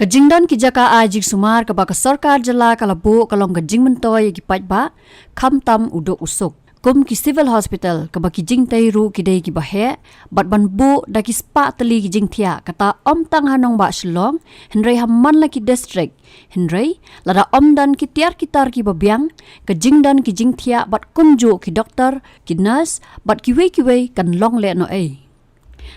Kajingdan ki jaka ajik sumar ka baka sarkar jala kalabu kalong kajing mentoy ki pajba kamtam udo usuk. Kum ki civil hospital ka baki jing tayru ki day ki bahe bat ban bu da ki spa tali ki jing thia kata om tang hanong ba Shillong henry hamman la ki district henry lada om dan ki tiar kitar ki babiang ka jingdan ki jing thia bat kumju ki doktor ki nurse bat ki we kan long le no ai.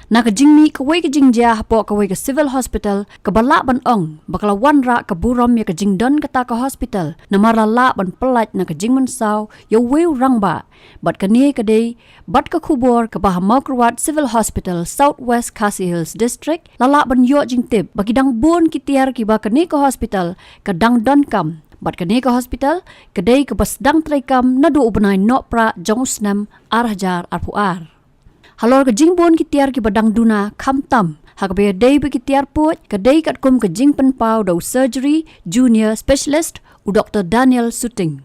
Na ka jingmi ka wei ka jingja hapo ka wei ka civil hospital ka bala ban ong bakala wan ra ka buram ya ka jingdon kata ka hospital na marala ban pelat na ka jingman saw yo wei rang ba bat ka ni ka day bat ka kubor ka bahamau kruat civil hospital Southwest Khasi Hills district lala ban yo jing tip bagidang bun ki tiar ki ba ka ni ka hospital ka dang don kam bat ka ni ka hospital ka day ka basdang traikam na do ubnai no pra jongsnam arhajar arpuar. Halor ka jingbon ki tiar ki badang duna kamtam hakbe day be ki tiar pot ka day kat kum ka jingpen pau do surgery junior specialist u Dr. Daniel Suting.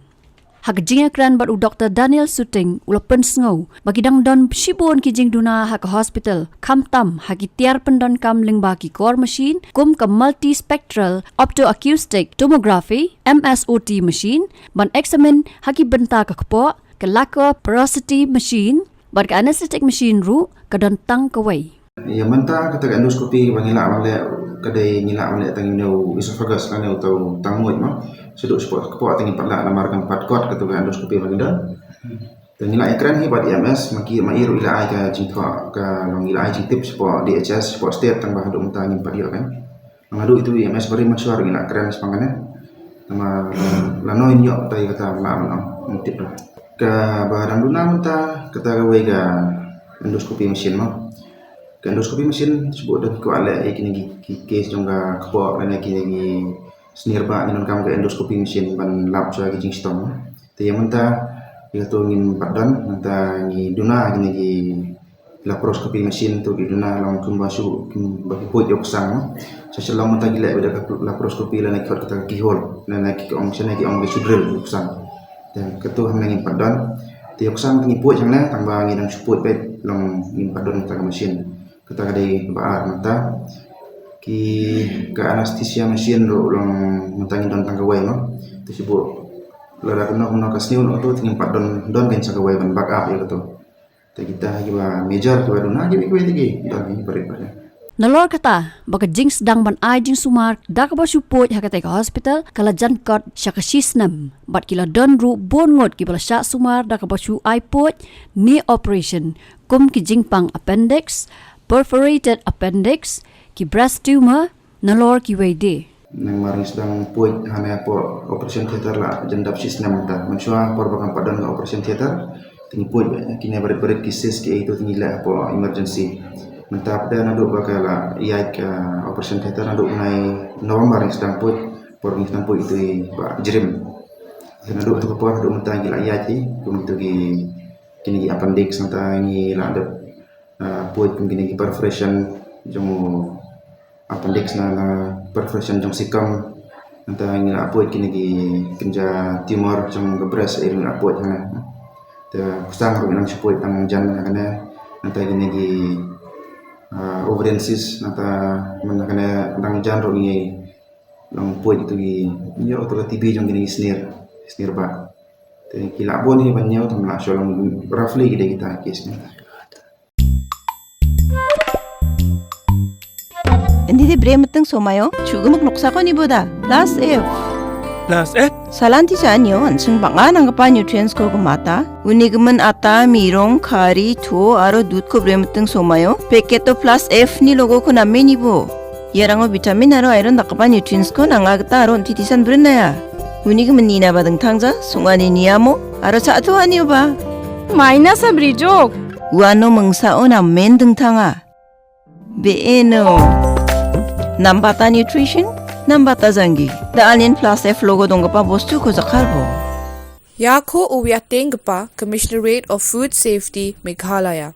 Hak jinga kran bat u Dr. Daniel Suting ulapen sngo bagidang don shibon ki jingduna hak hospital kamtam hak ki tiar pendon kam lingba ki core machine kum ka multi spectral optoacoustic tomography MSOT machine ban examine hak ki benta ka kpo ka laco porosity machine bat ka anesthetic machine ru kadon tang kawai. Ya manta kata endoskopi bangila amale kadai ngila amale tang no esophagus kan atau tang muat ma seduk sport kepo tang parla namarkan patkot kata endoskopi bangida. Tang ngila ekran hi bat EMS maki mairu ila ai ka jingtwa ka long ila ai jingtip sport DHS sport state tang bahadu mta ngin padir kan. Mangadu itu EMS bari masyar ngila ekran spangane. Nama lano inyo tai kata malam mutip lah. Ka barang duna menta kata gawe ga endoskopi mesin ma ka endoskopi mesin sebut dak ko ale ikini ki case jongga kpo lana kini snirba ninon kam ga endoskopi mesin ban lab so gi jingstom te menta ya to ngin padan menta ni duna gini gi laparoskopi mesin to gi duna long kumbasu bagi po yok sang sa selang menta gila beda laparoskopi lana ki kata ki hol lana ki ong sene ki ong gi sudrel sang dan ketua hamlangin padan tiok sang tingi puat jangna tambah ngidang support bed long ngin padan ta mesin kata kadai baar mata ki ke anestesia mesin ro long mentangin don tangga wai no tersebut lada kena kasniu no to tingi padan don kan sangga wai ban backup ya to te kita giba major giba dona gibi tigi don ni pare Nalor kata baka jing sedang ban ai jing sumar dak ba support hakate ka hospital kala jan kot syakasisnam bat kila don ru bon ngot ki bala syak sumar dak ba su ai pot ni operation kum ki jing pang appendix perforated appendix ki breast tumor nalor ki wede nang maring sedang pot hana po operation theater la jandap sistem ta mansua por bakang padan ka operation theater tingi pot kini berat kisis ki itu tingi la po emergency mentap dan aduk bakala iai ka operation theater aduk nai November yang sedang put por ni sedang put itu ba jerim dan aduk tu por aduk mentang gila iai ti kum tu gi kini gi appendix nata ngi la aduk put kum kini gi perforation jong appendix na perforation jong sikam nata ngi la put kini gi kenja tumor jong breast irin la put hana ta kusang ro nang support tang jan kana nata kini gi overensis nata menakane dang janro ni long point itu gi nyo to TB jong gini snir ba te kila boni banyo tam la sholong roughly gide kita case ni Hindi bremeteng somayo chugumak noksakon iboda plus F Salanti sa anyo ansung bangan ang kapa nutrients ko kumata unigaman ata mirong kari to aro dud ko bremeteng somayo peketo plus F ni logo ko namin ibo yarango vitamin aro iron nakapa nutrients ko nangagta aro titisan brenaya unigaman nina badang tangza sungani niyamo aro sa ato anyo ba minus sa brijok uano mengsaon amen deng tanga beeno Nambata nutrition Nambata zangi daalin plus F logo donggapa bostu ko zakarbo Yako uwiating pa Commissionerate of Food Safety Meghalaya